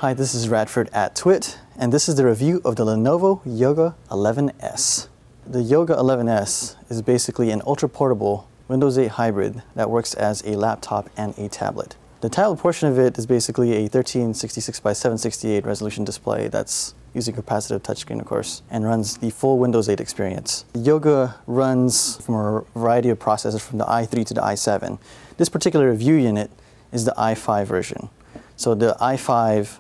Hi, this is Radford at Twit, and this is the review of the Lenovo Yoga 11S. The Yoga 11S is basically an ultra-portable Windows 8 hybrid that works as a laptop and a tablet. The tablet portion of it is basically a 1366 by 768 resolution display that's using capacitive touchscreen, of course, and runs the full Windows 8 experience. The Yoga runs from a variety of processors from the i3 to the i7. This particular review unit is the i5 version. So the i5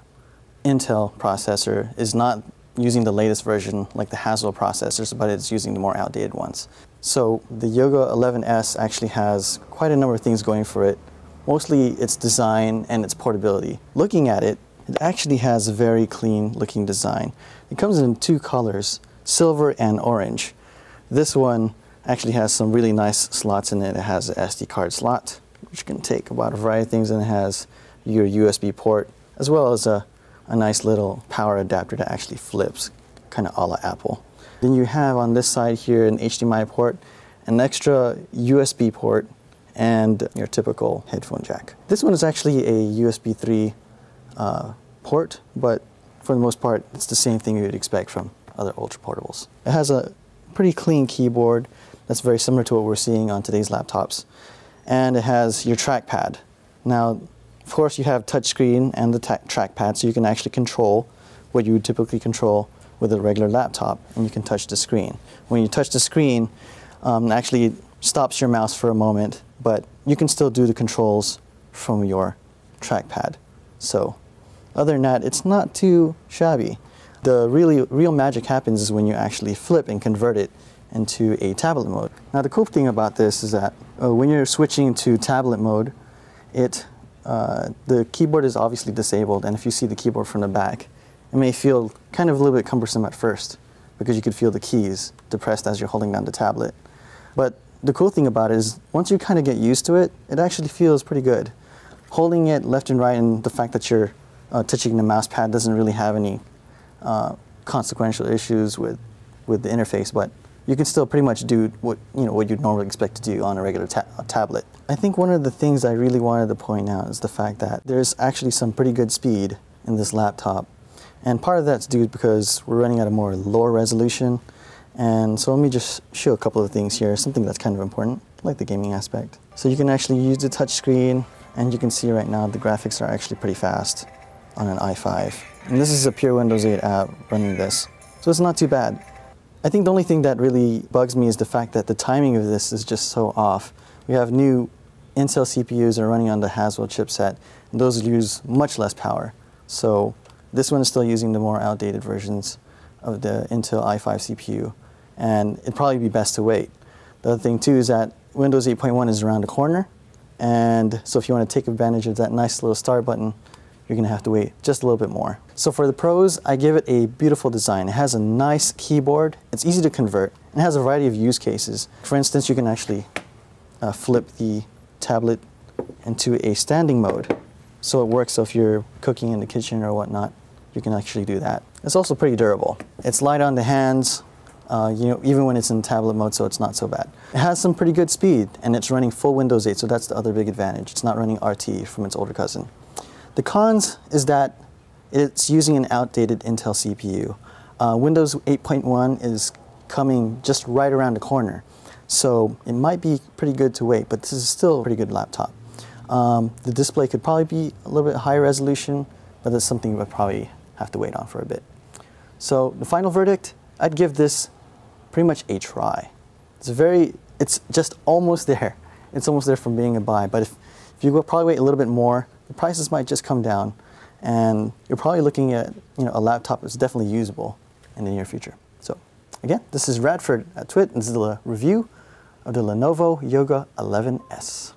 Intel processor is not using the latest version like the Haswell processors, but it's using the more outdated ones. So the Yoga 11S actually has quite a number of things going for it. Mostly its design and its portability. Looking at it, it actually has a very clean looking design. It comes in two colors, silver and orange. This one actually has some really nice slots in it. It has an SD card slot, which can take about a variety of things, and it has your USB port, as well as a nice little power adapter that actually flips, kind of a la Apple. Then you have on this side here an HDMI port, an extra USB port, and your typical headphone jack. This one is actually a USB 3 port, but for the most part, it's the same thing you would expect from other ultra portables. It has a pretty clean keyboard that's very similar to what we're seeing on today's laptops, and it has your trackpad. Now, of course, you have touchscreen and the trackpad, so you can actually control what you would typically control with a regular laptop, and you can touch the screen. When you touch the screen, it actually stops your mouse for a moment, but you can still do the controls from your trackpad. So other than that, it's not too shabby. The real magic happens is when you actually flip and convert it into a tablet mode. Now the cool thing about this is that when you're switching to tablet mode, the keyboard is obviously disabled, and if you see the keyboard from the back, it may feel kind of a little bit cumbersome at first because you could feel the keys depressed as you're holding down the tablet. But the cool thing about it is once you kind of get used to it, it actually feels pretty good. Holding it left and right, and the fact that you're touching the mouse pad doesn't really have any consequential issues with the interface, but you can still pretty much do what you'd normally expect to do on a regular tablet. I think one of the things I really wanted to point out is the fact that there's actually some pretty good speed in this laptop, and part of that's due because we're running at a more lower resolution. And so let me just show a couple of things here, something that's kind of important, like the gaming aspect. So you can actually use the touch screen, and you can see right now the graphics are actually pretty fast on an i5. And this is a pure Windows 8 app running this, so it's not too bad. I think the only thing that really bugs me is the fact that the timing of this is just so off. We have new Intel CPUs that are running on the Haswell chipset, and those use much less power. So this one is still using the more outdated versions of the Intel i5 CPU, and it'd probably be best to wait. The other thing too is that Windows 8.1 is around the corner, and so if you want to take advantage of that nice little start button, you're going to have to wait just a little bit more. So for the pros, I give it a beautiful design. It has a nice keyboard, it's easy to convert, and it has a variety of use cases. For instance, you can actually flip the tablet into a standing mode, so it works. So if you're cooking in the kitchen or whatnot, you can actually do that. It's also pretty durable. It's light on the hands, even when it's in tablet mode, so it's not so bad. It has some pretty good speed, and it's running full Windows 8, so that's the other big advantage. It's not running RT from its older cousin. The cons is that it's using an outdated Intel CPU. Windows 8.1 is coming just right around the corner, so it might be pretty good to wait, but this is still a pretty good laptop. The display could probably be a little bit higher resolution, but that's something we'll probably have to wait on for a bit. So the final verdict, I'd give this pretty much a try. It's just almost there. It's almost there from being a buy, but if you go probably wait a little bit more, the prices might just come down, and you're probably looking at a laptop that's definitely usable in the near future. So again, this is Radford at Twit, and this is the review of the Lenovo Yoga 11S.